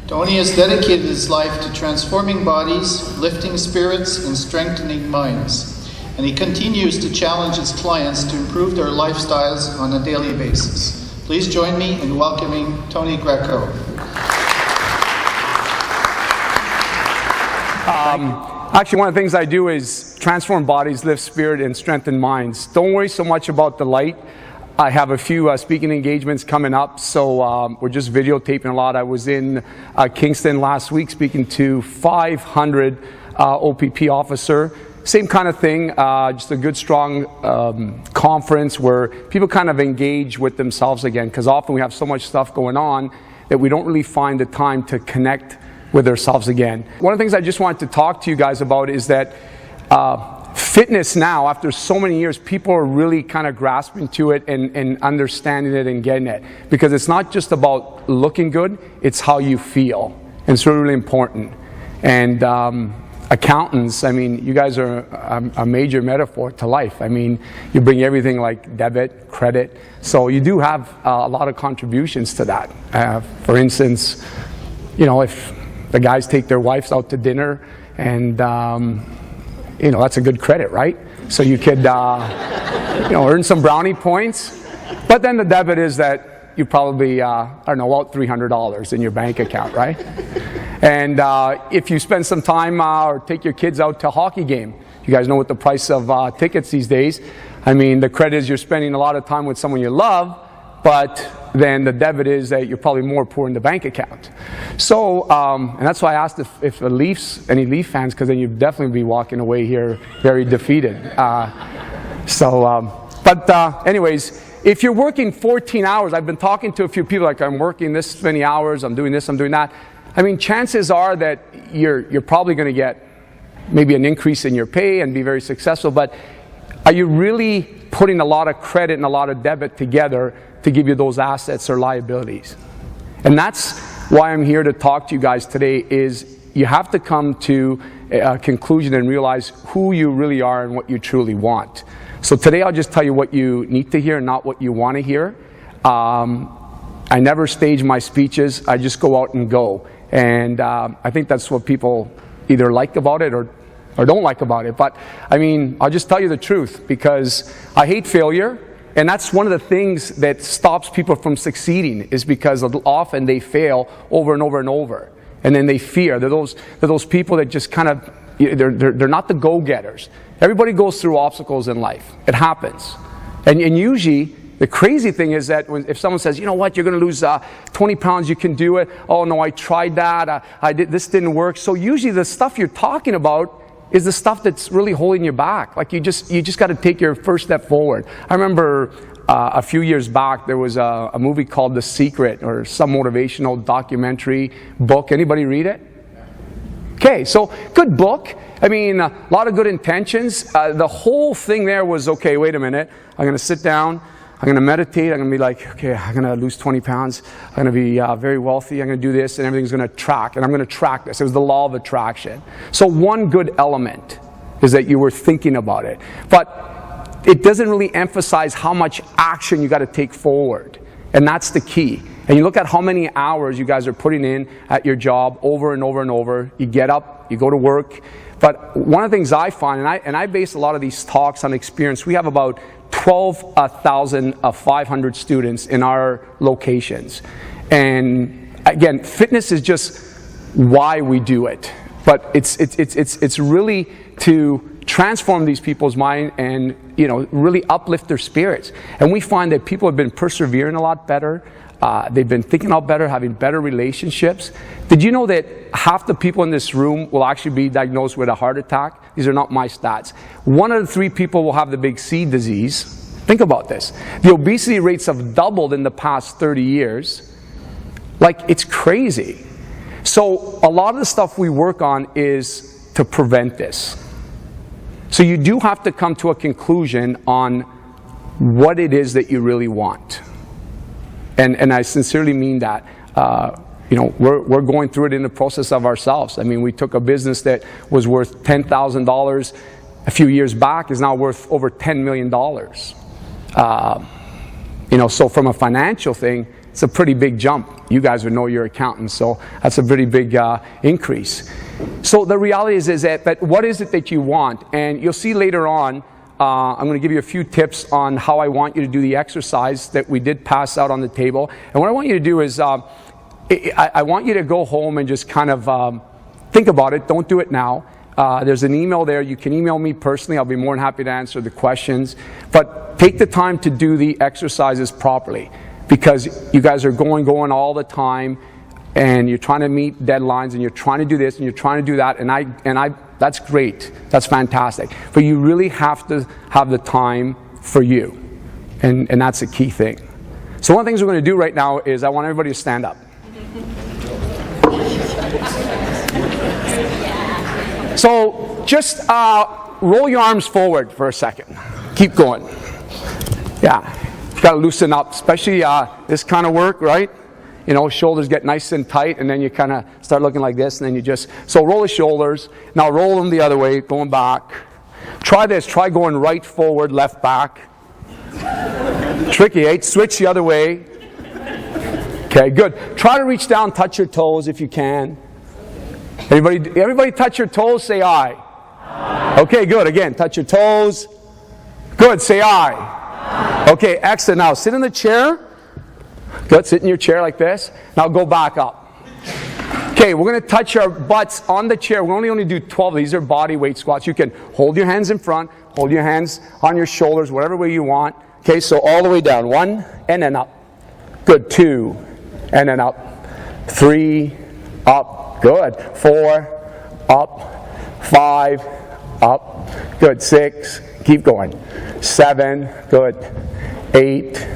Tony has dedicated his life to transforming bodies, lifting spirits, and strengthening minds. And he continues to challenge his clients to improve their lifestyles on a daily basis. Please join me in welcoming Tony Greco. Actually, one of the things I do is transform bodies, lift spirit, and strengthen minds. Don't worry so much about the light. I have a few speaking engagements coming up, so we're just videotaping a lot. I was in Kingston last week speaking to 500 OPP officer. Same kind of thing, just a good, strong conference where people kind of engage with themselves again, because often we have so much stuff going on that we don't really find the time to connect with ourselves again. One of the things I just wanted to talk to you guys about is that fitness now, after so many years, people are really kind of grasping to it and understanding it and getting it. Because it's not just about looking good, it's how you feel. And it's really, really important. And accountants, I mean, you guys are a major metaphor to life. I mean, you bring everything like debit, credit. So you do have a lot of contributions to that. For instance, you know, if the guys take their wives out to dinner and you know, that's a good credit, right? So you could, you know, earn some brownie points. But then the debit is that you probably, I don't know, about $300 in your bank account, right? And if you spend some time or take your kids out to a hockey game, you guys know what the price of tickets these days. I mean, the credit is you're spending a lot of time with someone you love, but then the debit is that you're probably more poor in the bank account. So, and that's why I asked if the Leafs, any Leaf fans, because then you'd definitely be walking away here very defeated. Anyways, if you're working 14 hours, I've been talking to a few people like, I'm working this many hours, I'm doing this, I'm doing that. I mean, chances are that you're probably going to get maybe an increase in your pay and be very successful, but are you really putting a lot of credit and a lot of debit together to give you those assets or liabilities? And that's why I'm here to talk to you guys today, is you have to come to a conclusion and realize who you really are and what you truly want. So today I'll just tell you what you need to hear and not what you want to hear. I never stage my speeches, I just go out and go. And I think that's what people either like about it or don't like about it. But I mean, I'll just tell you the truth, because I hate failure. And that's one of the things that stops people from succeeding, is because often they fail over and over and over. And then they fear. They're those people that just kind of, they're not the go-getters. Everybody goes through obstacles in life. It happens. And usually, the crazy thing is that if someone says, you know what, you're going to lose 20 pounds, you can do it. Oh no, I tried that. This didn't work. So usually the stuff you're talking about is the stuff that's really holding you back. Like you just got to take your first step forward. I remember a few years back, there was a movie called The Secret, or some motivational documentary book. Anybody read it? Okay, so good book. I mean, a lot of good intentions. The whole thing there was, okay, wait a minute. I'm going to sit down. I'm going to meditate. I'm going to be like, okay, I'm going to lose 20 pounds. I'm going to be very wealthy. I'm going to do this, and everything's going to track. And I'm going to track this. It was the law of attraction. So one good element is that you were thinking about it. But it doesn't really emphasize how much action you got to take forward. And that's the key. And you look at how many hours you guys are putting in at your job over and over and over. You get up, you go to work. But one of the things I find, and I base a lot of these talks on experience, we have about 12,500 students in our locations. And again, fitness is just why we do it. But it's really to transform these people's mind and, you know, really uplift their spirits. And we find that people have been persevering a lot better. They've been thinking out better, having better relationships. Did you know that half the people in this room will actually be diagnosed with a heart attack? These are not my stats. 1 out of 3 people will have the big C disease. Think about this. The obesity rates have doubled in the past 30 years. Like, it's crazy. So a lot of the stuff we work on is to prevent this. So you do have to come to a conclusion on what it is that you really want. And I sincerely mean that. You know, we're going through it in the process of ourselves. I mean, we took a business that was worth $10,000 a few years back, is now worth over $10 million. You know, so from a financial thing, it's a pretty big jump. You guys would know your accountants, so that's a pretty big increase. So the reality is that what is it that you want? And you'll see later on, I'm going to give you a few tips on how I want you to do the exercise that we did pass out on the table. And what I want you to do is, I want you to go home and just kind of think about it. Don't do it now. There's an email there. You can email me personally. I'll be more than happy to answer the questions. But take the time to do the exercises properly, because you guys are going all the time, and you're trying to meet deadlines, and you're trying to do this, and you're trying to do that, and I that's great. That's fantastic. But you really have to have the time for you, and that's a key thing. So one of the things we're going to do right now is I want everybody to stand up. So just roll your arms forward for a second. Keep going. Yeah, you've got to loosen up, especially this kind of work, right? You know, shoulders get nice and tight, and then you kind of start looking like this, and then you just, so roll the shoulders. Now roll them the other way, going back. Try this. Try going right forward, left back. Tricky, eh? Switch the other way. Okay, good. Try to reach down, touch your toes if you can. Everybody touch your toes, say aye. Aye. Okay, good. Again, touch your toes. Good, say aye. Aye. Okay, excellent. Now sit in the chair. Good, sit in your chair like this. Now go back up. Okay, we're going to touch our butts on the chair. We only do 12. These are body weight squats. You can hold your hands in front, hold your hands on your shoulders, whatever way you want. Okay, so all the way down. 1, and then up. Good. 2, and then up. 3, up. Good. 4, up. 5, up. Good. 6, keep going. 7, good. 8,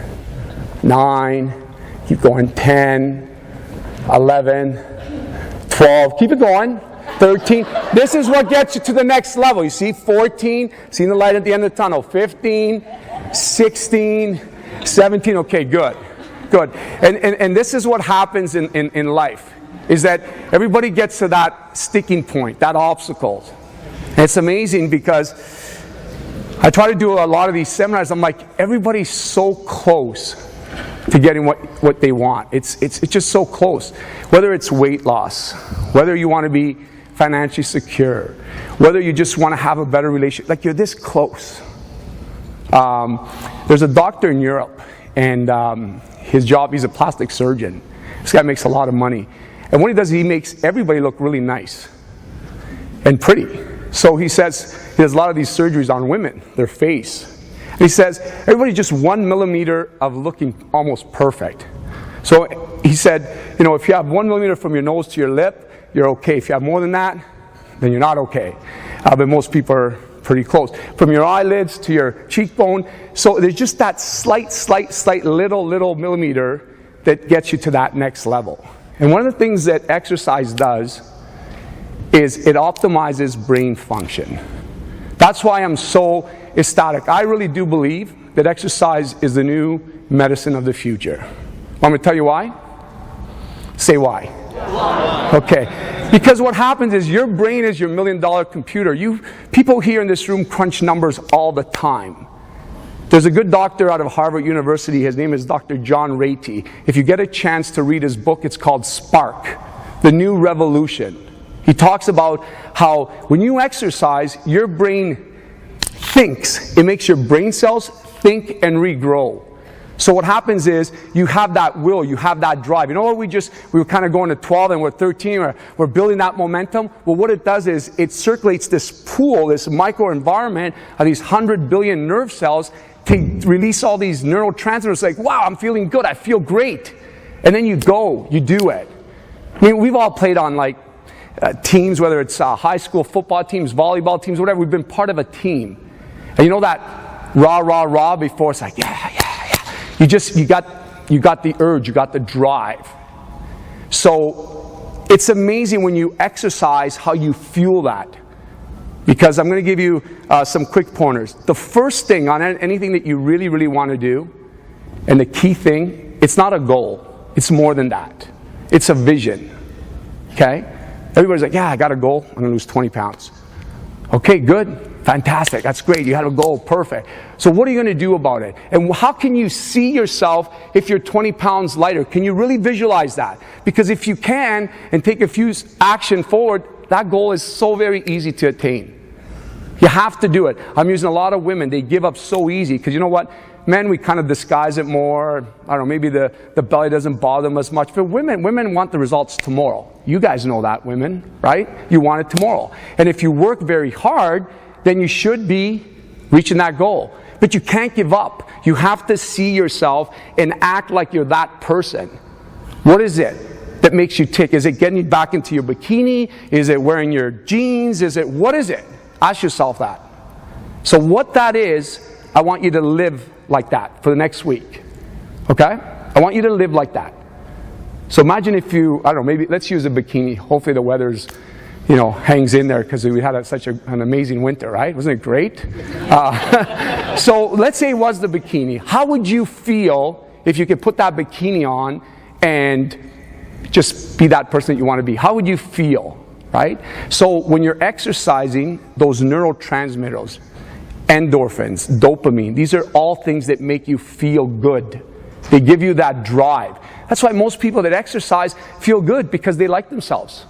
9, keep going. 10, 11, 12, keep it going. 13, this is what gets you to the next level. You see 14, seeing the light at the end of the tunnel. 15, 16, 17, okay, good. Good. And this is what happens in life, is that everybody gets to that sticking point, that obstacle. And it's amazing because I try to do a lot of these seminars. I'm like, everybody's so close to getting what they want. It's just so close. Whether it's weight loss, whether you want to be financially secure, whether you just want to have a better relationship, like you're this close. There's a doctor in Europe, and his job, he's a plastic surgeon. This guy makes a lot of money. And what he does, he makes everybody look really nice and pretty. So he says, he does a lot of these surgeries on women, their face. And he says, everybody just 1 millimeter of looking almost perfect. So he said, you know, if you have 1 millimeter from your nose to your lip, you're okay. If you have more than that, then you're not okay. But most people are pretty close. From your eyelids to your cheekbone. So there's just that slight little millimeter that gets you to that next level. And one of the things that exercise does is it optimizes brain function. That's why I'm so ecstatic. I really do believe that exercise is the new medicine of the future. Want me to tell you why? Say why. Okay. Because what happens is your brain is your $1 million computer. People here in this room crunch numbers all the time. There's a good doctor out of Harvard University. His name is Dr. John Ratey. If you get a chance to read his book, it's called Spark, The New Revolution. He talks about how when you exercise, your brain thinks. It makes your brain cells think and regrow. So what happens is you have that will, you have that drive. You know what, we were kind of going to 12 and we're 13, we're building that momentum. Well, what it does is it circulates this pool, this microenvironment of these 100 billion nerve cells to release all these neurotransmitters like, wow, I'm feeling good, I feel great. And then you go, you do it. I mean, we've all played on like teams, whether it's high school football teams, volleyball teams, whatever. We've been part of a team. And you know that rah before, it's like, yeah. You got the urge, you got the drive. So it's amazing when you exercise how you fuel that. Because I'm going to give you some quick pointers. The first thing on anything that you really want to do, and the key thing, it's not a goal. It's more than that. It's a vision. Okay? Everybody's like, yeah, I got a goal. I'm going to lose 20 pounds. Okay, good. Fantastic. That's great. You had a goal. Perfect. So what are you going to do about it? And how can you see yourself if you're 20 pounds lighter? Can you really visualize that? Because if you can and take a few action forward, that goal is so very easy to attain. You have to do it. I'm using a lot of women. They give up so easy because you know what? Men, we kind of disguise it more. I don't know, maybe the belly doesn't bother them as much. But women want the results tomorrow. You guys know that, women, right? You want it tomorrow. And if you work very hard, then you should be reaching that goal. But you can't give up. You have to see yourself and act like you're that person. What is it that makes you tick? Is it getting back into your bikini? Is it wearing your jeans? What is it? Ask yourself that. So what that is, I want you to live like that for the next week. Okay? I want you to live like that. So imagine if you, I don't know, maybe let's use a bikini. Hopefully the weather's, hangs in there because we had such an amazing winter, right? Wasn't it great? So let's say it was the bikini. How would you feel if you could put that bikini on and just be that person that you want to be? How would you feel, right? So when you're exercising, those neurotransmitters, endorphins, dopamine, these are all things that make you feel good. They give you that drive. That's why most people that exercise feel good because they like themselves.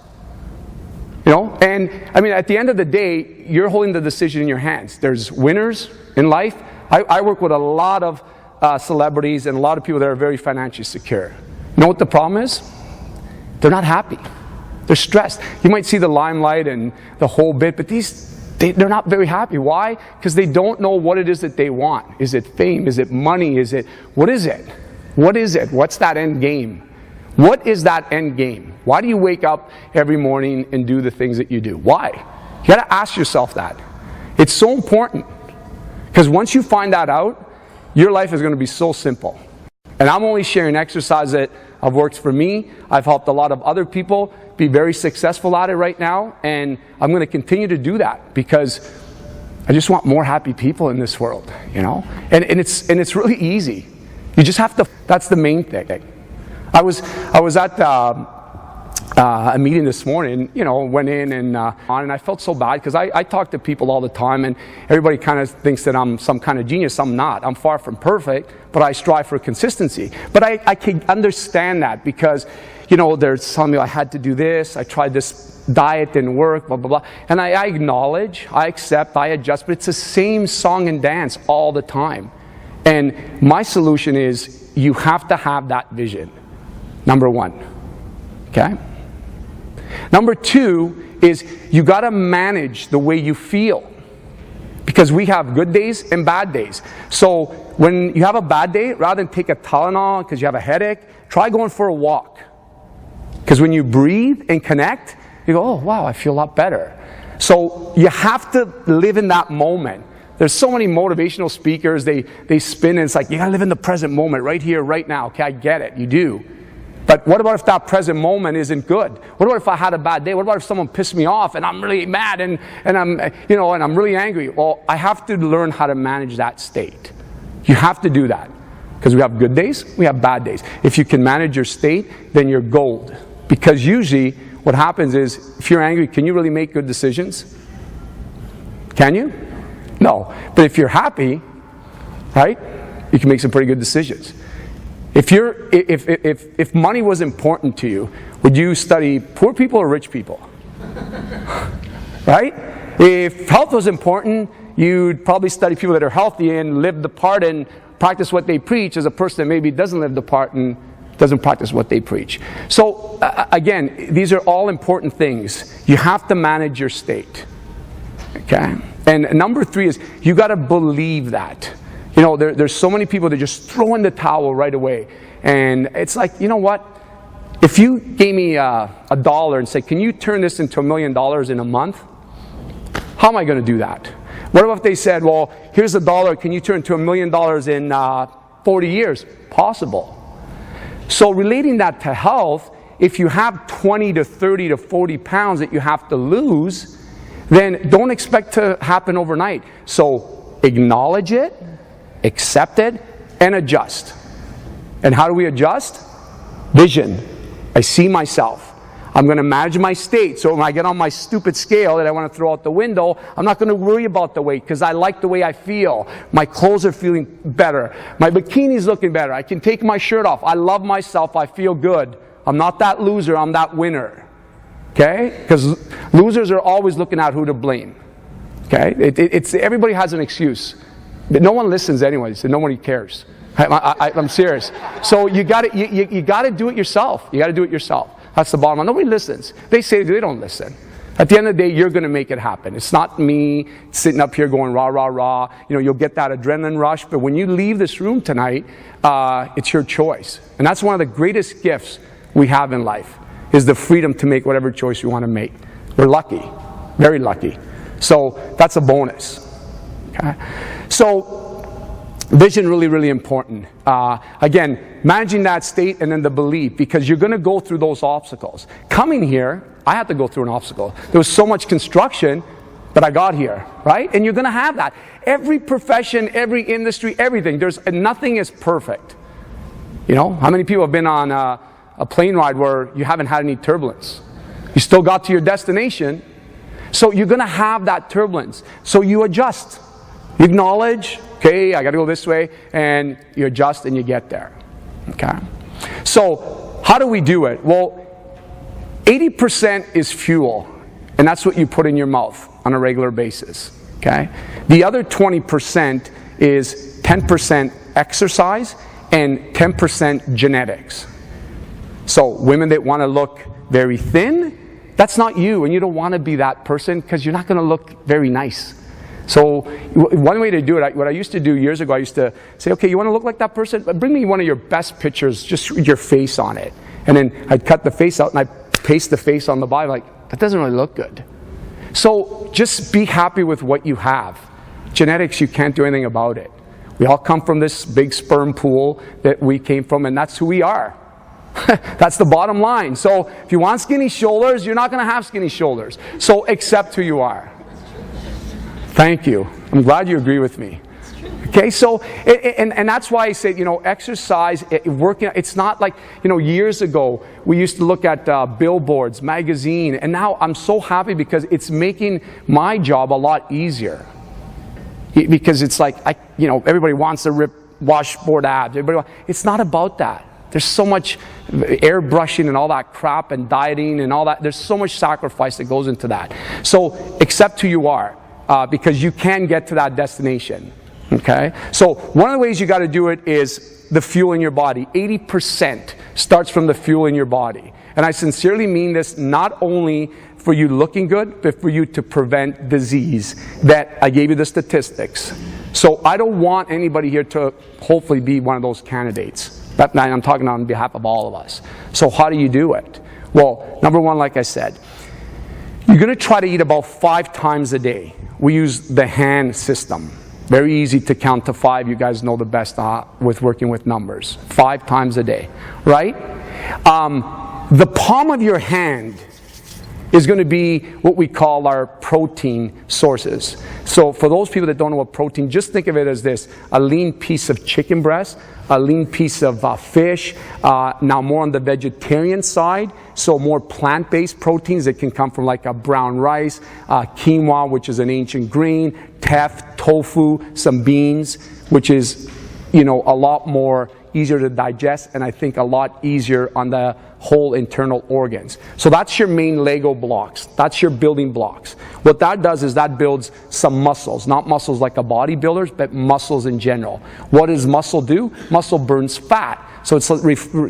And I mean, at the end of the day, you're holding the decision in your hands. There's winners in life. I work with a lot of celebrities and a lot of people that are very financially secure. You know what the problem is? They're not happy. They're stressed. You might see the limelight and the whole bit, but they're not very happy. Why? Because they don't know what it is that they want. Is it fame? Is it money? What is it? What is it? What's that end game? What is that end game? Why do you wake up every morning and do the things that you do? Why? You got to ask yourself that. It's so important. Because once you find that out, your life is going to be so simple. And I'm only sharing exercise that have worked for me. I've helped a lot of other people be very successful at it right now. And I'm going to continue to do that because I just want more happy people in this world, And it's really easy. You just have to, that's the main thing. I was at a meeting this morning, went in and I felt so bad because I talk to people all the time and everybody kind of thinks that I'm some kind of genius. I'm not. I'm far from perfect, but I strive for consistency. But I can understand that because, they're telling me I had to do this, I tried this diet, didn't work, blah, blah, blah. And I acknowledge, I accept, I adjust, but it's the same song and dance all the time. And my solution is you have to have that vision. Number one, okay? Number two is you got to manage the way you feel because we have good days and bad days. So when you have a bad day, rather than take a Tylenol because you have a headache, try going for a walk. Because when you breathe and connect, you go, oh, wow, I feel a lot better. So you have to live in that moment. There's so many motivational speakers, they spin and it's like, you got to live in the present moment, right here, right now. Okay, I get it, you do. But what about if that present moment isn't good? What about if I had a bad day? What about if someone pissed me off and I'm really mad and I'm really angry? Well, I have to learn how to manage that state. You have to do that. Because we have good days, we have bad days. If you can manage your state, then you're gold. Because usually what happens is, if you're angry, can you really make good decisions? Can you? No. But if you're happy, right, you can make some pretty good decisions. If money was important to you, would you study poor people or rich people? Right? If health was important, you'd probably study people that are healthy and live the part and practice what they preach as a person that maybe doesn't live the part and doesn't practice what they preach. So again, these are all important things. You have to manage your state. Okay? And number three is you got to believe that. There's so many people that just throw in the towel right away. And it's like, you know what? If you gave me $1 and said, can you turn this into $1 million in a month? How am I going to do that? What about if they said, well, here's $1, can you turn it to $1 million in 40 years? Possible. So relating that to health, if you have 20 to 30 to 40 pounds that you have to lose, then don't expect to happen overnight. So acknowledge it, accept it, and adjust. And how do we adjust? Vision. I see myself. I'm going to manage my state. So when I get on my stupid scale that I want to throw out the window, I'm not going to worry about the weight because I like the way I feel. My clothes are feeling better. My bikini's looking better. I can take my shirt off. I love myself. I feel good. I'm not that loser. I'm that winner. Okay? Because losers are always looking at who to blame. Okay? Everybody has an excuse. But no one listens anyways, and nobody cares. I'm serious. So you got to do it yourself. You got to do it yourself. That's the bottom line. Nobody listens. They say they don't listen. At the end of the day, you're going to make it happen. It's not me sitting up here going rah, rah, rah. You know, you'll get that adrenaline rush. But when you leave this room tonight, it's your choice. And that's one of the greatest gifts we have in life, is the freedom to make whatever choice you want to make. We're lucky. Very lucky. So that's a bonus. Okay? So vision, really, really important. Again, managing that state and then the belief, because you're going to go through those obstacles. Coming here, I had to go through an obstacle. There was so much construction, but I got here, right? And you're going to have that. Every profession, every industry, everything. Nothing is perfect. You know, how many people have been on a plane ride where you haven't had any turbulence? You still got to your destination. So you're going to have that turbulence. So you adjust. You acknowledge, okay, I got to go this way, and you adjust and you get there. Okay? So how do we do it? Well, 80% is fuel, and that's what you put in your mouth on a regular basis. Okay? The other 20% is 10% exercise and 10% genetics. So women that want to look very thin, that's not you, and you don't want to be that person because you're not going to look very nice. So one way to do it, what I used to do years ago, I used to say, okay, you want to look like that person? Bring me one of your best pictures, just with your face on it. And then I'd cut the face out and I'd paste the face on the body, like, that doesn't really look good. So just be happy with what you have. Genetics, you can't do anything about it. We all come from this big sperm pool that we came from, and that's who we are. That's the bottom line. So if you want skinny shoulders, you're not going to have skinny shoulders. So accept who you are. Thank you. I'm glad you agree with me. Okay, so, and that's why I say, you know, exercise, working, it's not like, you know, years ago, we used to look at billboards, magazine, and now I'm so happy because it's making my job a lot easier. Because it's like, you know, everybody wants to rip washboard abs. It's not about that. There's so much airbrushing and all that crap and dieting and all that. There's so much sacrifice that goes into that. So accept who you are. Because you can get to that destination. Okay? So one of the ways you got to do it is the fuel in your body. 80% starts from the fuel in your body. And I sincerely mean this not only for you looking good, but for you to prevent disease. That I gave you the statistics. So I don't want anybody here to hopefully be one of those candidates. I'm talking on behalf of all of us. So how do you do it? Well, number one, like I said, you're going to try to eat about 5 times a day. We use the hand system. Very easy to count to 5. You guys know the best with working with numbers. 5 times a day, right? The palm of your hand is going to be what we call our protein sources. So for those people that don't know what protein, just think of it as this: a lean piece of chicken breast, a lean piece of fish, now more on the vegetarian side, so more plant-based proteins that can come from like a brown rice, quinoa, which is an ancient grain, teff, tofu, some beans, which is, you know, a lot more easier to digest, and I think a lot easier on the whole internal organs. So that's your main Lego blocks. That's your building blocks. What that does is that builds some muscles, not muscles like a bodybuilder's, but muscles in general. What does muscle do? Muscle burns fat. So it's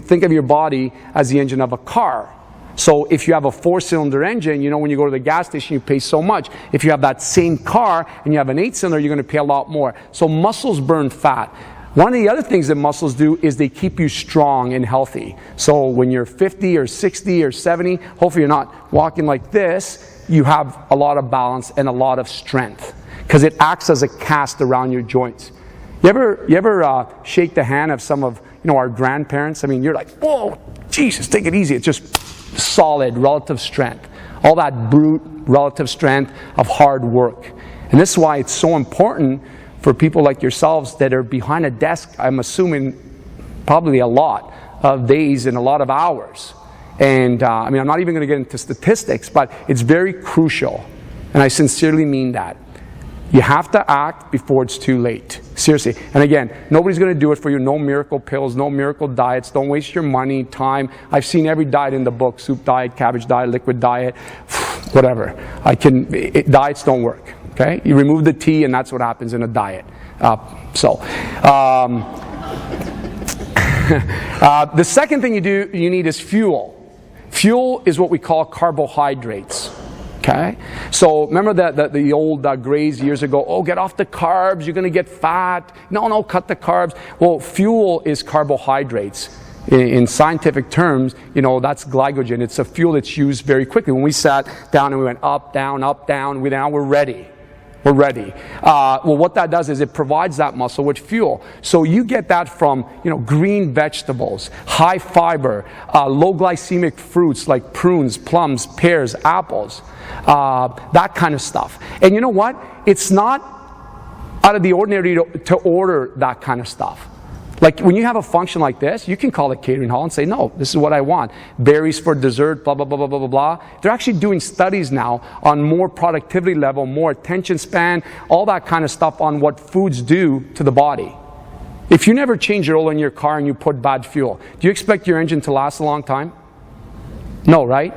think of your body as the engine of a car. So if you have a 4-cylinder engine, you know, when you go to the gas station, you pay so much. If you have that same car and you have an 8-cylinder, you're going to pay a lot more. So muscles burn fat. One of the other things that muscles do is they keep you strong and healthy. So when you're 50 or 60 or 70, hopefully you're not walking like this, you have a lot of balance and a lot of strength because it acts as a cast around your joints. You ever shake the hand of some of, you know, our grandparents? I mean, you're like, whoa, Jesus, take it easy. It's just solid relative strength. All that brute relative strength of hard work. And this is why it's so important for people like yourselves that are behind a desk, I'm assuming probably a lot of days and a lot of hours. And I mean, I'm not even going to get into statistics, but it's very crucial. And I sincerely mean that. You have to act before it's too late. Seriously. And again, nobody's going to do it for you. No miracle pills, no miracle diets. Don't waste your money, time. I've seen every diet in the book: soup diet, cabbage diet, liquid diet, whatever. Diets don't work. Okay? You remove the tea, and that's what happens in a diet. The second thing you need is fuel. Fuel is what we call carbohydrates. Okay? So remember the old Grays years ago, oh, get off the carbs, you're going to get fat. No, cut the carbs. Well, fuel is carbohydrates. In scientific terms, that's glycogen. It's a fuel that's used very quickly. When we sat down and we went up, down, now we're ready. We're ready. Well, what that does is it provides that muscle with fuel. So you get that from, green vegetables, high fiber, low glycemic fruits like prunes, plums, pears, apples, that kind of stuff. And you know what? It's not out of the ordinary to order that kind of stuff. Like when you have a function like this, you can call it catering hall and say, no, this is what I want. Berries for dessert, blah, blah, blah, blah, blah, blah, blah. They're actually doing studies now on more productivity level, more attention span, all that kind of stuff on what foods do to the body. If you never change your oil in your car and you put bad fuel, do you expect your engine to last a long time? No, right?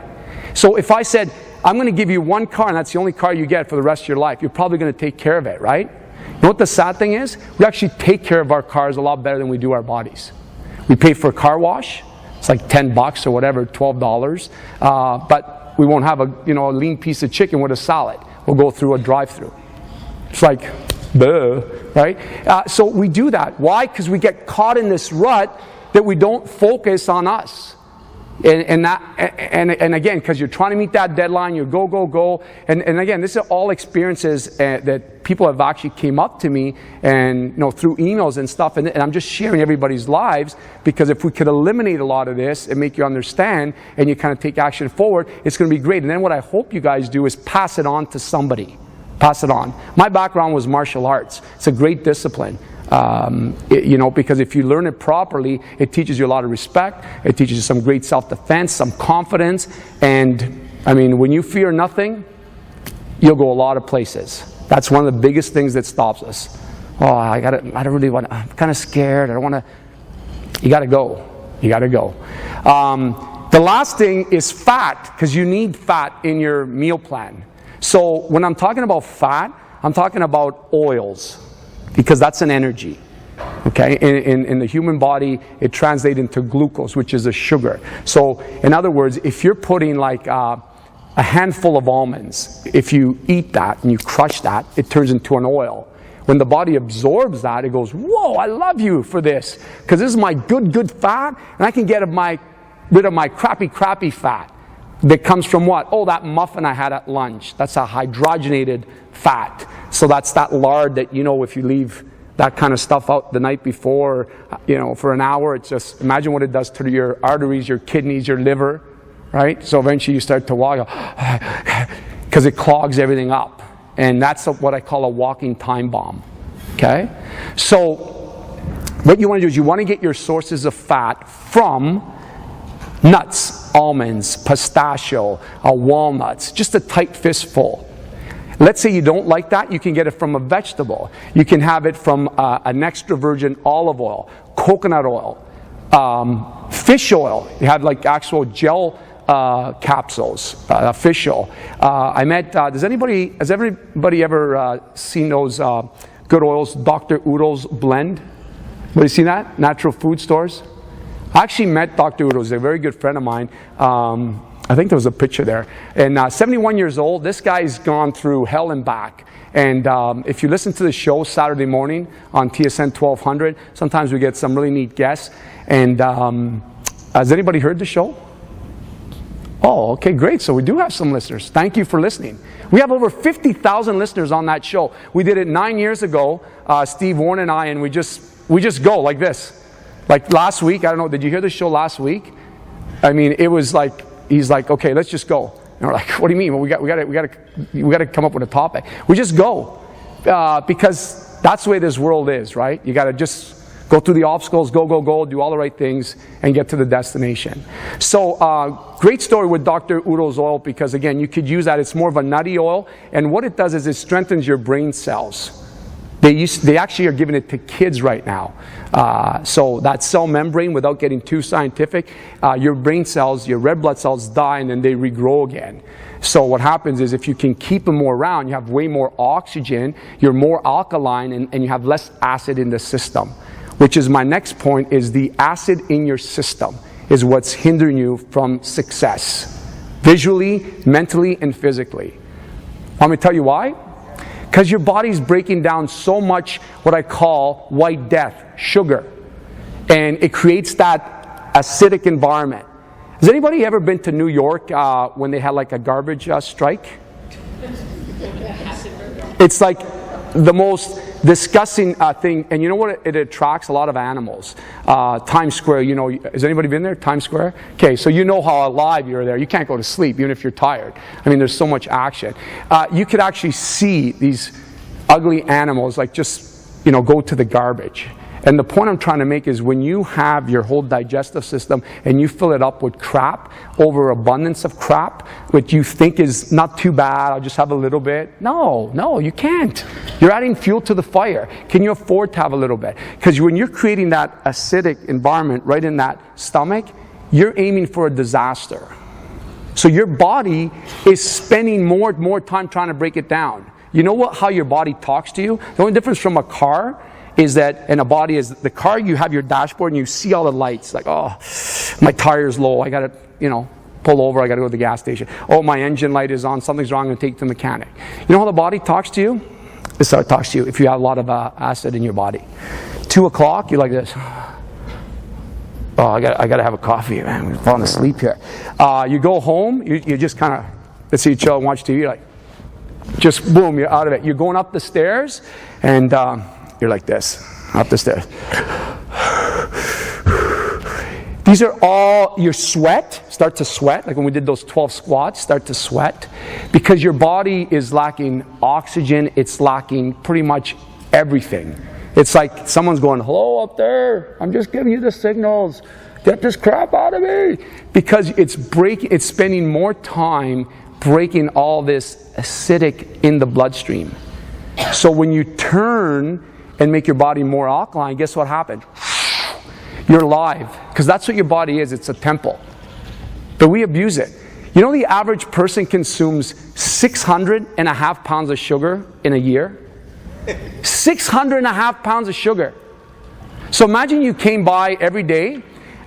So if I said, I'm going to give you one car and that's the only car you get for the rest of your life, you're probably going to take care of it, right? You know what the sad thing is? We actually take care of our cars a lot better than we do our bodies. We pay for a car wash. It's like $10 or whatever, $12. But we won't have a lean piece of chicken with a salad. We'll go through a drive-through. It's like, duh, right? So we do that. Why? Because we get caught in this rut that we don't focus on us. And again, because you're trying to meet that deadline, you go. And again, this are all experiences that people have actually came up to me and through emails and stuff. And I'm just sharing everybody's lives, because if we could eliminate a lot of this and make you understand and you kind of take action forward, it's going to be great. And then what I hope you guys do is pass it on to somebody. Pass it on. My background was martial arts. It's a great discipline. Because if you learn it properly, it teaches you a lot of respect. It teaches you some great self-defense, some confidence. And I mean, when you fear nothing, you'll go a lot of places. That's one of the biggest things that stops us. Oh, I don't really want to, I'm kind of scared. I don't want to. You got to go. You got to go. The last thing is fat, because you need fat in your meal plan. So when I'm talking about fat, I'm talking about oils, because that's an energy. Okay, in the human body, it translates into glucose, which is a sugar. So in other words, if you're putting like a handful of almonds, if you eat that and you crush that, it turns into an oil. When the body absorbs that, it goes, whoa, I love you for this, because this is my good fat, and I can get rid of my crappy fat that comes from what? Oh, that muffin I had at lunch. That's a hydrogenated fat. So that's that lard that, if you leave that kind of stuff out the night before, for an hour, it's just, imagine what it does to your arteries, your kidneys, your liver, right? So eventually you start to walk, because it clogs everything up. And that's what I call a walking time bomb, okay? So what you want to do is you want to get your sources of fat from nuts, almonds, pistachio, walnuts, just a tight fistful. Let's say you don't like that, you can get it from a vegetable. You can have it from an extra virgin olive oil, coconut oil, fish oil. You have like actual gel capsules, fish oil. Has everybody ever seen those good oils, Dr. Udo's blend? Anybody seen that? Natural food stores? I actually met Dr. Udo. He's a very good friend of mine. I think there was a picture there. And 71 years old, this guy's gone through hell and back. And if you listen to the show Saturday morning on TSN 1200, sometimes we get some really neat guests. And has anybody heard the show? Oh, okay, great. So we do have some listeners. Thank you for listening. We have over 50,000 listeners on that show. We did it 9 years ago, Steve Warren and I, and we just go like this. Like last week, I don't know, did you hear the show last week? I mean, it was like, he's like, okay, let's just go. And we're like, what do you mean? Well, we got to come up with a topic. We just go, because that's the way this world is, right? You got to just Go through the obstacles, go, do all the right things, and get to the destination. So, great story with Dr. Udo's oil, because again, you could use that. It's more of a nutty oil, and what it does is it strengthens your brain cells. They actually are giving it to kids right now. So that cell membrane, without getting too scientific, your brain cells, your red blood cells die and then they regrow again. So what happens is if you can keep them more around, you have way more oxygen, you're more alkaline, and you have less acid in the system. Which is my next point, is the acid in your system is what's hindering you from success. Visually, mentally, and physically. Want me to tell you why? Because your body's breaking down so much what I call white death, sugar. And it creates that acidic environment. Has anybody ever been to New York when they had like a garbage strike? It's like the most disgusting thing. And you know what? It attracts a lot of animals. Times Square, you know, has anybody been there? Times Square? Okay, so you know how alive you're there. You can't go to sleep even if you're tired. I mean, there's so much action. You could actually see these ugly animals like just, you know, go to the garbage. And the point I'm trying to make is when you have your whole digestive system and you fill it up with crap, overabundance of crap, which you think is not too bad, I'll just have a little bit. No, you can't. You're adding fuel to the fire. Can you afford to have a little bit? Because when you're creating that acidic environment right in that stomach, you're aiming for a disaster. So your body is spending more time trying to break it down. You know how your body talks to you? The only difference from a car is that in a body is the car, you have your dashboard and you see all the lights, like, oh, my tire's low, I gotta, you know, pull over, I gotta go to the gas station. Oh, my engine light is on, something's wrong, I'm gonna take it to the mechanic. You know how the body talks to you? This is how it talks to you if you have a lot of acid in your body. 2 o'clock, you're like this. Oh, I gotta have a coffee, man, I'm falling asleep here. You go home, you just kind of, let's say you chill and watch TV, like, just boom, you're out of it. You're going up the stairs, and you're like this, up the stairs. These are all your sweat, start to sweat, like when we did those 12 squats, start to sweat, because your body is lacking oxygen, it's lacking pretty much everything. It's like someone's going, hello up there, I'm just giving you the signals, get this crap out of me. Because it's spending more time breaking all this acidic in the bloodstream. So when you turn and make your body more alkaline, guess what happened? You're alive. Because that's what your body is. It's a temple. But we abuse it. You know the average person consumes 600.5 pounds of sugar in a year? 600.5 pounds of sugar. So imagine you came by every day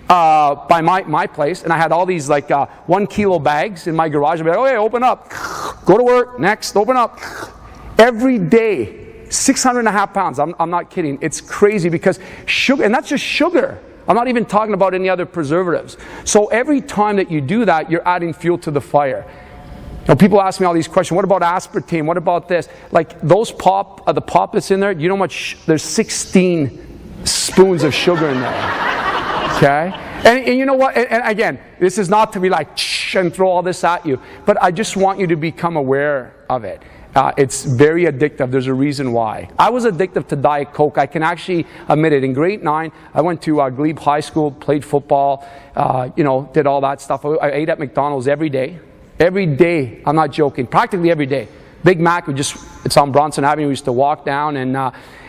by my place, and I had all these like 1 kilo bags in my garage. I'd be like, okay, open up. Go to work. Next, open up. Every day. 600.5 pounds. I'm not kidding. It's crazy because sugar, and that's just sugar. I'm not even talking about any other preservatives. So every time that you do that, you're adding fuel to the fire. Now, people ask me all these questions. What about aspartame? What about this? Like those the pop that's in there, you know how much? There's 16 spoons of sugar in there. Okay? And you know what? And again, this is not to be like, and throw all this at you. But I just want you to become aware of it. It's very addictive. There's a reason why. I was addicted to Diet Coke. I can actually admit it. In grade 9, I went to Glebe High School, played football, did all that stuff. I ate at McDonald's every day. Every day. I'm not joking. Practically every day. Big Mac, it's on Bronson Avenue. We used to walk down, and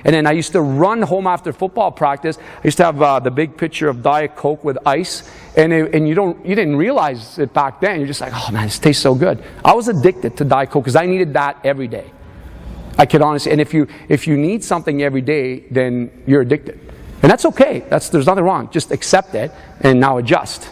then I used to run home after football practice. I used to have the big pitcher of Diet Coke with ice, and you didn't realize it back then. You're just like, oh man, this tastes so good. I was addicted to Diet Coke because I needed that every day. I could honestly, and if you need something every day, then you're addicted, and that's okay. There's nothing wrong. Just accept it and now adjust,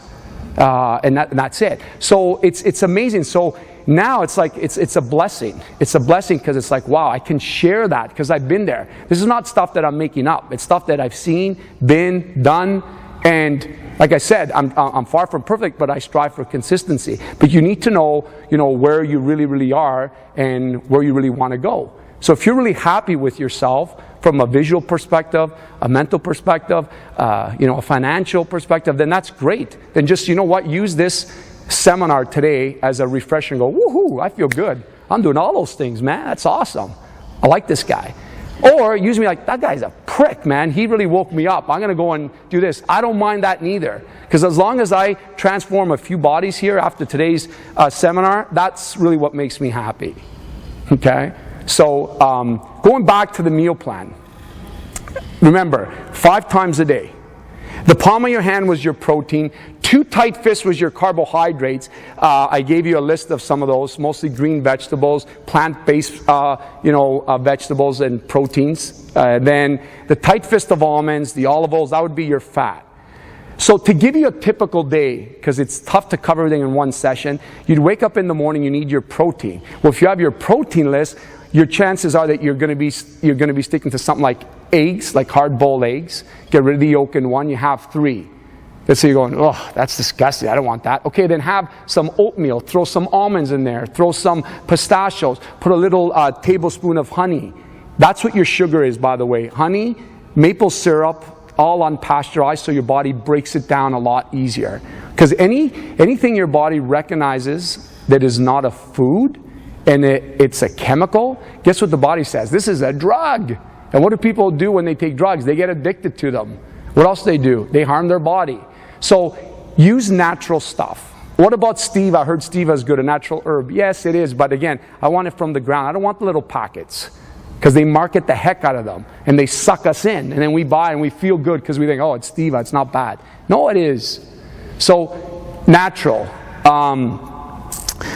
and that's it. So it's amazing. So now it's like it's a blessing. It's a blessing because it's like, wow, I can share that because I've been there. This is not stuff that I'm making up. It's stuff that I've seen, been, done, and like I said, I'm far from perfect, but I strive for consistency. But you need to know, where you really, really are and where you really want to go. So if you're really happy with yourself from a visual perspective, a mental perspective, a financial perspective, then that's great. Then just, use this seminar today as a refresher and go, woohoo, I feel good. I'm doing all those things, man. That's awesome. I like this guy. Or use me like, that guy's a prick, man. He really woke me up. I'm going to go and do this. I don't mind that neither. Because as long as I transform a few bodies here after today's seminar, that's really what makes me happy. Okay? So going back to the meal plan. Remember, 5 times a day. The palm of your hand was your protein. 2 tight fists was your carbohydrates. I gave you a list of some of those, mostly green vegetables, plant-based vegetables and proteins. Then the tight fist of almonds, the olive oils, that would be your fat. So to give you a typical day, because it's tough to cover everything in one session, you'd wake up in the morning, you need your protein. Well, if you have your protein list, your chances are that you're going to be sticking to something like eggs, like hard-boiled eggs. Get rid of the yolk in one, you have 3. Let's say you're going, oh, that's disgusting, I don't want that. Okay, then have some oatmeal, throw some almonds in there, throw some pistachios, put a little tablespoon of honey. That's what your sugar is, by the way. Honey, maple syrup, all unpasteurized, so your body breaks it down a lot easier. Because anything your body recognizes that is not a food, and it's a chemical, guess what the body says? This is a drug. And what do people do when they take drugs? They get addicted to them. What else do? They harm their body. So use natural stuff. What about stevia? I heard stevia is good, a natural herb. Yes, it is, but again, I want it from the ground. I don't want the little packets, because they market the heck out of them, and they suck us in, and then we buy and we feel good because we think, oh, it's stevia, it's not bad. No, it is. So natural.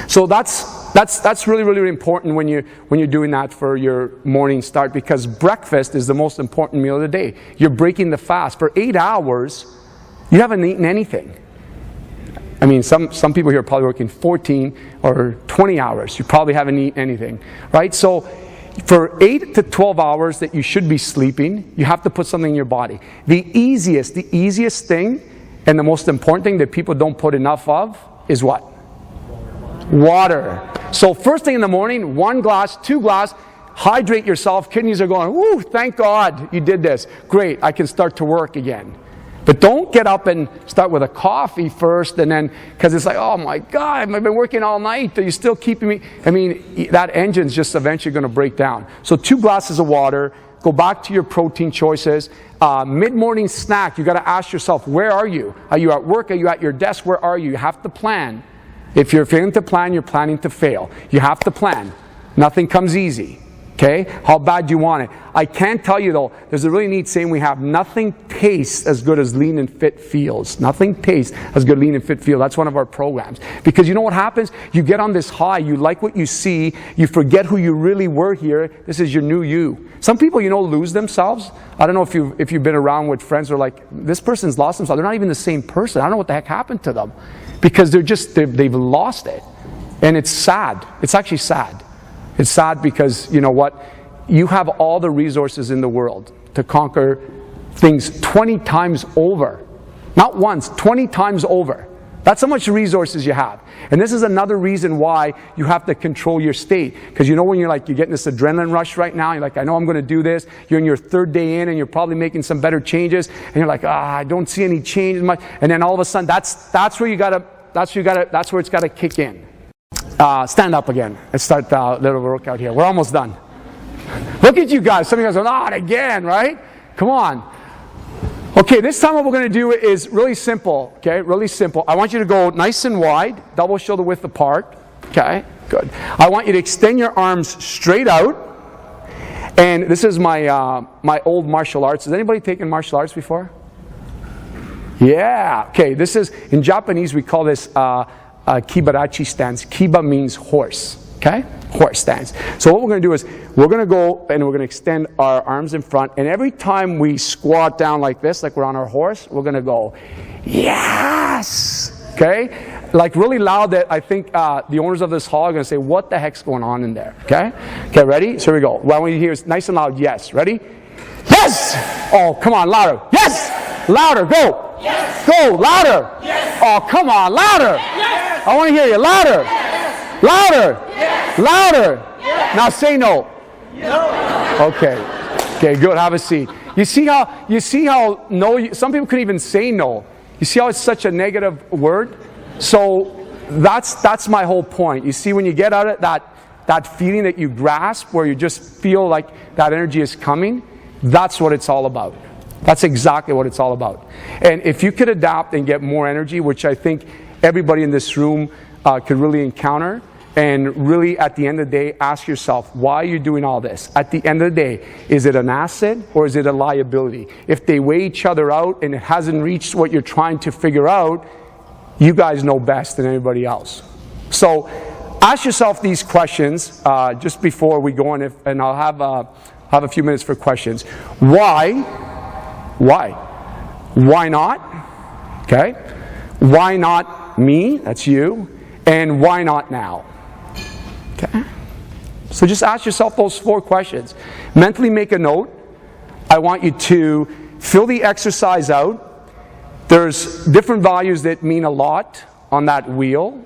So that's really, really important when you're doing that for your morning start, because breakfast is the most important meal of the day. You're breaking the fast. For 8 hours, you haven't eaten anything. I mean, some people here are probably working 14 or 20 hours. You probably haven't eaten anything, right? So for 8 to 12 hours that you should be sleeping, you have to put something in your body. The easiest thing and the most important thing that people don't put enough of is what? Water. So first thing in the morning, 1 glass, 2 glass, hydrate yourself. Kidneys are going, woo, thank God you did this. Great, I can start to work again. But don't get up and start with a coffee first, and then, because it's like, oh my God, I've been working all night. Are you still keeping me? I mean, that engine's just eventually going to break down. So 2 glasses of water. Go back to your protein choices. Mid-morning snack, you got to ask yourself, where are you? Are you at work? Are you at your desk? Where are you? You have to plan. If you're failing to plan, you're planning to fail. You have to plan. Nothing comes easy. Okay? How bad do you want it? I can tell you though, there's a really neat saying we have: nothing tastes as good as lean and fit feels. Nothing tastes as good as lean and fit feels. That's one of our programs. Because you know what happens? You get on this high, you like what you see, you forget who you really were here. This is your new you. Some people, lose themselves. I don't know if you've been around with friends who are like, this person's lost themselves. They're not even the same person. I don't know what the heck happened to them. Because they've lost it. And it's sad. It's actually sad. It's sad because, you know what? You have all the resources in the world to conquer things 20 times over. Not once, 20 times over. That's how much resources you have. And this is another reason why you have to control your state. Because when you're getting this adrenaline rush right now, you're like, I know I'm going to do this. You're in your 3rd day in and you're probably making some better changes. And you're like, I don't see any change much. And then all of a sudden, that's where it's got to kick in. Stand up again. Let's start the little workout here. We're almost done. Look at you guys. Some of you guys are not again, right? Come on. Okay, this time what we're going to do is really simple. Okay, really simple. I want you to go nice and wide, double shoulder width apart. Okay, good. I want you to extend your arms straight out. And this is my my old martial arts. Has anybody taken martial arts before? Yeah. Okay, this is, in Japanese we call this kibarachi stance. Kiba means horse. Okay? Horse stance. So what we're going to do is we're going to go and we're going to extend our arms in front, and every time we squat down like this, like we're on our horse, we're going to go, yes! Okay? Like really loud that I think the owners of this hall are going to say, what the heck's going on in there? Okay? Okay, ready? So here we go. What I want you to hear is nice and loud, yes. Ready? Yes! Oh, come on, louder. Yes! Louder, go! Yes! Go, louder! Yes! Oh, come on, louder! Yes! I want to hear you, louder! Yes! Louder! Yes! Louder! Yes! Now say no. No. Okay. Okay, good. Have a seat. You see how no, some people couldn't even say no. You see how it's such a negative word? So that's my whole point. You see, when you get out of that that feeling that you grasp where you just feel like that energy is coming, that's what it's all about. That's exactly what it's all about. And if you could adapt and get more energy, which I think everybody in this room could really encounter, and really at the end of the day ask yourself, why are you doing all this? At the end of the day, is it an asset or is it a liability? If they weigh each other out and it hasn't reached what you're trying to figure out, you guys know best than anybody else. So ask yourself these questions just before we go on, and I'll have a few minutes for questions. Why? Why? Why not? Okay. Why not me? That's you. And why not now? Okay. So just ask yourself those 4 questions. Mentally make a note. I want you to fill the exercise out. There's different values that mean a lot on that wheel.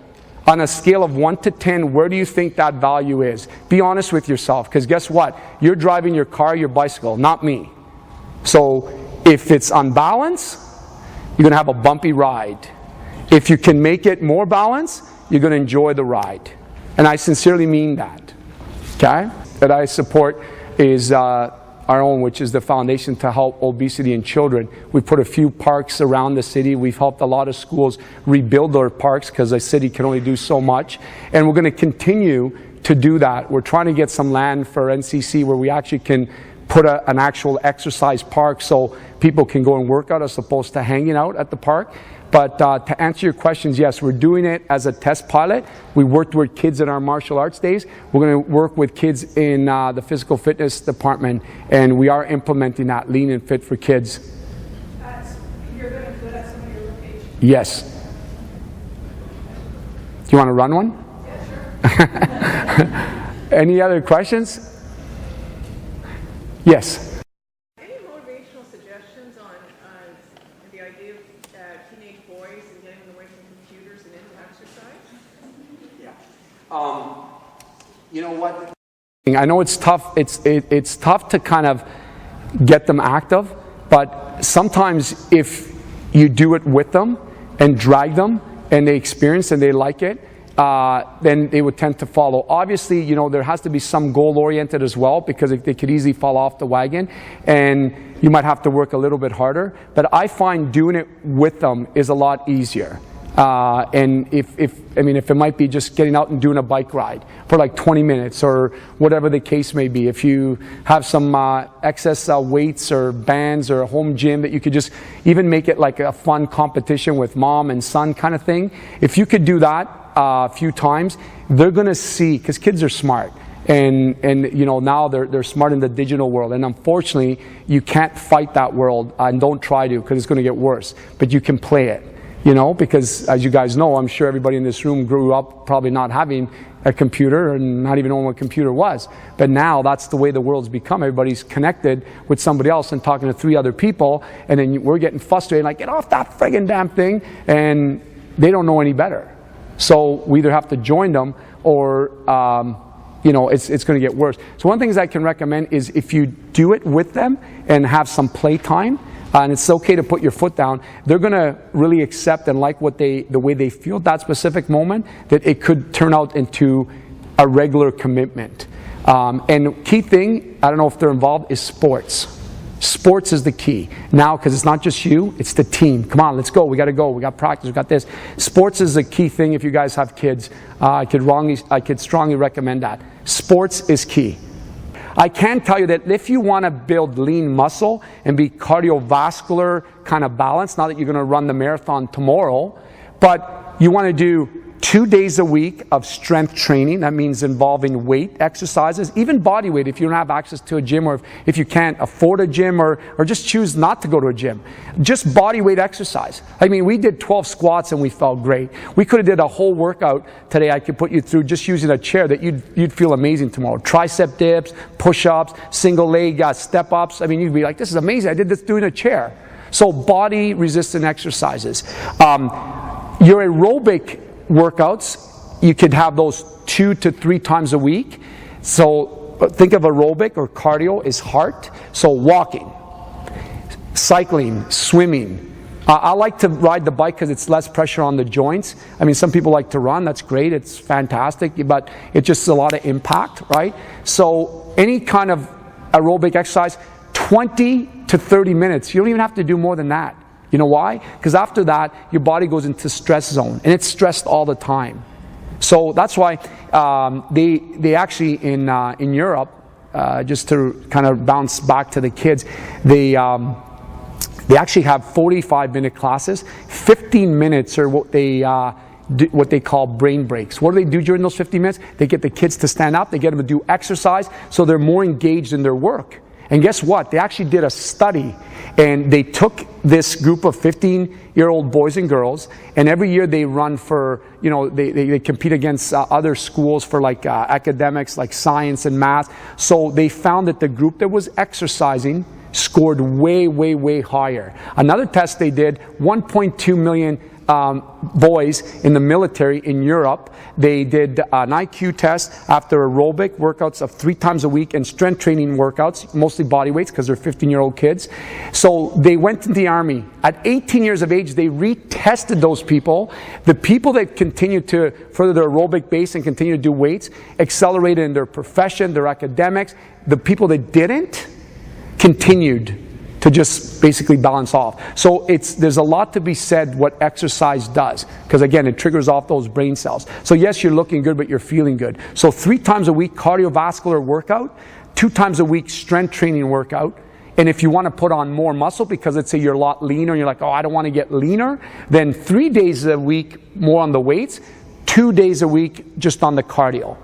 On a scale of 1 to 10, where do you think that value is? Be honest with yourself, because guess what? You're driving your car, your bicycle, not me. So if it's unbalanced, you're going to have a bumpy ride. If you can make it more balanced, you're going to enjoy the ride. And I sincerely mean that. Okay? That I support is our own, which is the Foundation to Help Obesity in Children. We've put a few parks around the city. We've helped a lot of schools rebuild their parks because a city can only do so much. And we're going to continue to do that. We're trying to get some land for NCC where we actually can put an actual exercise park so people can go and work out as opposed to hanging out at the park. But to answer your questions, yes, we're doing it as a test pilot. We worked with kids in our martial arts days. We're going to work with kids in the physical fitness department, and we are implementing that Lean and Fit for Kids. You're going to put up some of your locations? Yes. Do you want to run one? Yeah, sure. Any other questions? Yes. Any motivational suggestions on the idea of teenage boys and getting them away from computers and into exercise? Yeah. You know what? I know it's tough. It's tough to kind of get them active, but sometimes if you do it with them and drag them and they experience and they like it, then they would tend to follow. Obviously, you know, there has to be some goal-oriented as well, because they could easily fall off the wagon, and you might have to work a little bit harder. But I find doing it with them is a lot easier. And if it might be just getting out and doing a bike ride for like 20 minutes or whatever the case may be. If you have some excess weights or bands or a home gym that you could just even make it like a fun competition with mom and son kind of thing. If you could do that a few times, they're going to see, because kids are smart. And you know, now they're smart in the digital world. And unfortunately, you can't fight that world, and don't try to, because it's going to get worse. But you can play it. You know, because as you guys know, I'm sure everybody in this room grew up probably not having a computer and not even knowing what a computer was. But now that's the way the world's become. Everybody's connected with somebody else and talking to 3 other people, and then we're getting frustrated, like, get off that friggin' damn thing, and they don't know any better. So we either have to join them or, you know, it's going to get worse. So one of the things I can recommend is if you do it with them and have some play time, and it's okay to put your foot down, they're going to really accept and like the way they feel at that specific moment, that it could turn out into a regular commitment. And key thing, I don't know if they're involved, is sports. Sports is the key. Now, because it's not just you, it's the team. Come on, let's go. We got to go. We got practice. We got this. Sports is the key thing if you guys have kids. I could strongly recommend that. Sports is key. I can tell you that if you want to build lean muscle and be cardiovascular kind of balanced, not that you're going to run the marathon tomorrow, but you want to do 2 days a week of strength training. That means involving weight exercises, even body weight if you don't have access to a gym, or if you can't afford a gym, or just choose not to go to a gym. Just body weight exercise. I mean, we did 12 squats and we felt great. We could have did a whole workout today. I could put you through just using a chair that you'd feel amazing tomorrow. Tricep dips, push-ups, single leg step-ups. I mean, you'd be like, this is amazing. I did this doing a chair. So body resistant exercises. Your aerobic workouts, you could have those 2 to 3 times a week. So think of aerobic or cardio as heart. So walking, cycling, swimming, I like to ride the bike because it's less pressure on the joints. I mean, some people like to run. That's great. It's fantastic. But it's just a lot of impact, right? So any kind of aerobic exercise, 20 to 30 minutes. You don't even have to do more than that. You know why? Because after that, your body goes into stress zone. And it's stressed all the time. So that's why they actually, in Europe, just to kind of bounce back to the kids, they actually have 45-minute classes. 15 minutes are what they call brain breaks. What do they do during those 15 minutes? They get the kids to stand up. They get them to do exercise, so they're more engaged in their work. And guess what? They actually did a study, and they took this group of 15-year-old boys and girls, and every year they run for, they compete against other schools for like academics, like science and math. So they found that the group that was exercising scored way, way, way higher. Another test they did, 1.2 million boys in the military in Europe. They did an IQ test after aerobic workouts of 3 times a week and strength training workouts, mostly body weights because they're 15-year-old kids. So they went to the army. At 18 years of age, they retested those people. The people that continued to further their aerobic base and continue to do weights accelerated in their profession, their academics. The people that didn't continued to just basically balance off. So there's a lot to be said what exercise does, because again, it triggers off those brain cells. So yes, you're looking good, but you're feeling good. So 3 times a week cardiovascular workout, 2 times a week strength training workout. And if you want to put on more muscle, because let's say you're a lot leaner and you're like, oh, I don't want to get leaner, then 3 days a week more on the weights, 2 days a week just on the cardio.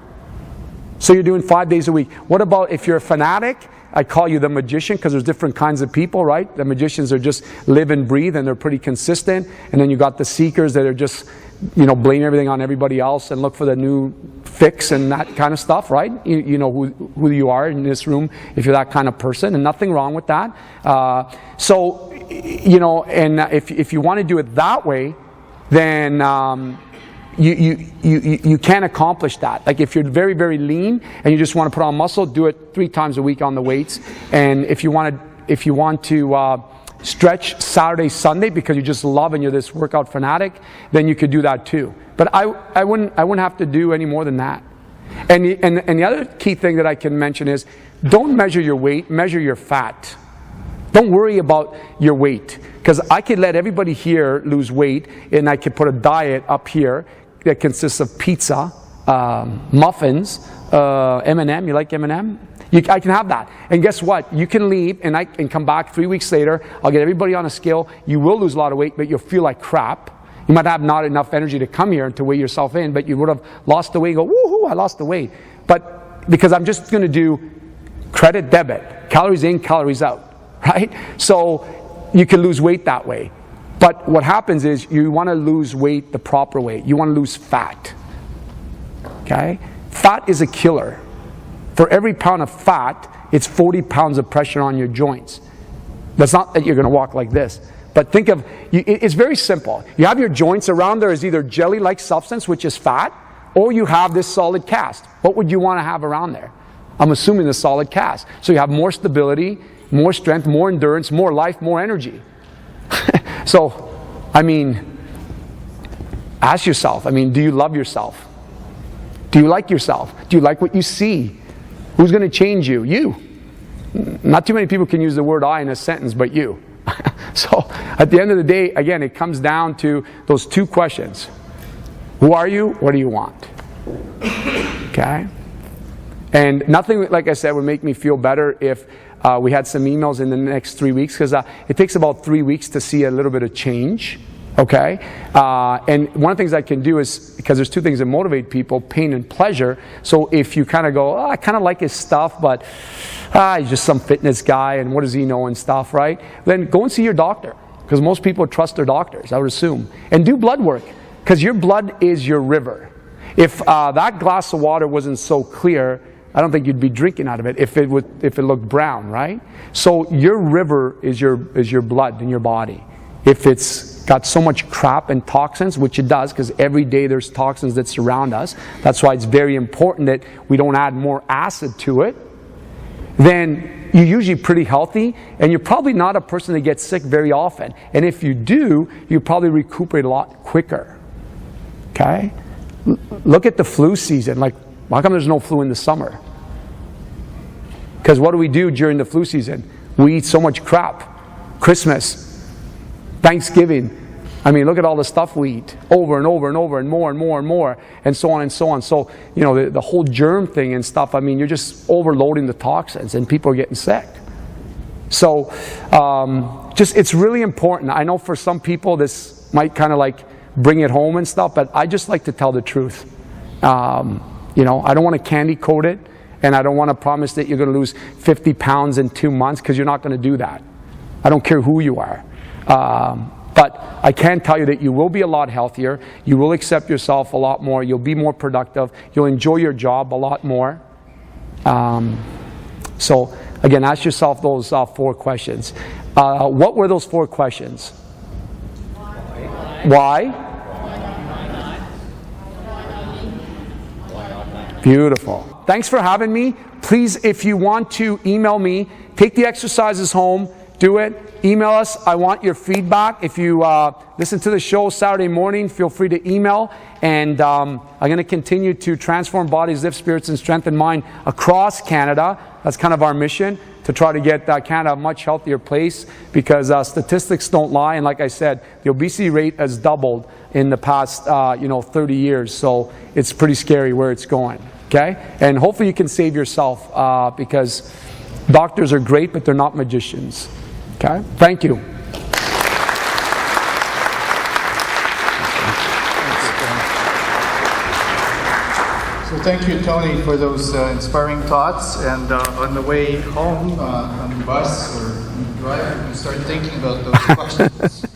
So you're doing 5 days a week. What about if you're a fanatic? I call you the magician because there's different kinds of people, right? The magicians are just live and breathe and they're pretty consistent. And then you got the seekers that are just, blame everything on everybody else and look for the new fix and that kind of stuff, right? You know who you are in this room if you're that kind of person, and nothing wrong with that. And if you want to do it that way, then you can't accomplish that. Like if you're very, very lean and you just want to put on muscle, do it 3 times a week on the weights. And if you want to stretch Saturday, Sunday because you just love and you're this workout fanatic, then you could do that too. But I wouldn't have to do any more than that. And the other key thing that I can mention is don't measure your weight, measure your fat. Don't worry about your weight, because I could let everybody here lose weight and I could put a diet up here that consists of pizza, muffins, M&M. You like M&M? I can have that. And guess what? You can leave and I can come back 3 weeks later. I'll get everybody on a scale. You will lose a lot of weight, but you'll feel like crap. You might have not enough energy to come here and to weigh yourself in, but you would have lost the weight and go, woohoo, I lost the weight. But because I'm just going to do credit, debit, calories in, calories out, right? So you can lose weight that way. But what happens is you want to lose weight the proper way. You want to lose fat. Okay? Fat is a killer. For every pound of fat, it's 40 pounds of pressure on your joints. That's not that you're going to walk like this. But think of, it's very simple. You have your joints around there is either jelly-like substance, which is fat, or you have this solid cast. What would you want to have around there? I'm assuming the solid cast. So you have more stability, more strength, more endurance, more life, more energy. So, ask yourself, do you love yourself? Do you like yourself? Do you like what you see? Who's going to change you? You. Not too many people can use the word I in a sentence, but you. So, at the end of the day, again, it comes down to those 2 questions. Who are you? What do you want? Okay? And nothing, like I said, would make me feel better if we had some emails in the next 3 weeks, because it takes about 3 weeks to see a little bit of change, okay? And one of the things I can do is, because there's 2 things that motivate people, pain and pleasure. So if you kind of go, I kind of like his stuff, but he's just some fitness guy, and what does he know and stuff, right? Then go and see your doctor, because most people trust their doctors, I would assume. And do blood work, because your blood is your river. If that glass of water wasn't so clear, I don't think you'd be drinking out of it if it looked brown, right? So your river is your blood in your body. If it's got so much crap and toxins, which it does, because every day there's toxins that surround us, that's why it's very important that we don't add more acid to it, then you're usually pretty healthy, and you're probably not a person that gets sick very often. And if you do, you probably recuperate a lot quicker. Okay? Look at the flu season. Like, how come there's no flu in the summer? Because what do we do during the flu season? We eat so much crap. Christmas, Thanksgiving. I mean, look at all the stuff we eat over and over and over and more and more and more and so on and so on. So, you know, the whole germ thing and stuff, I mean, you're just overloading the toxins and people are getting sick. So, it's really important. I know for some people this might kind of like bring it home and stuff, but I just like to tell the truth. You know, I don't want to candy coat it, and I don't want to promise that you're going to lose 50 pounds in 2 months, because you're not going to do that. I don't care who you are. But I can tell you that you will be a lot healthier. You will accept yourself a lot more. You'll be more productive. You'll enjoy your job a lot more. So, again, ask yourself those 4 questions. What were those 4 questions? Why? Beautiful. Thanks for having me. Please, if you want to email me, take the exercises home, do it. Email us. I want your feedback. If you listen to the show Saturday morning, feel free to email. And I'm going to continue to transform bodies, lift spirits, and strengthen mind across Canada. That's kind of our mission, to try to get Canada a much healthier place, because statistics don't lie. And like I said, the obesity rate has doubled in the past 30 years. So it's pretty scary where it's going. Okay? And hopefully you can save yourself, because doctors are great, but they're not magicians. Okay? Thank you. So thank you, Tony, for those inspiring thoughts. And on the way home, on the bus or on the drive, you start thinking about those questions.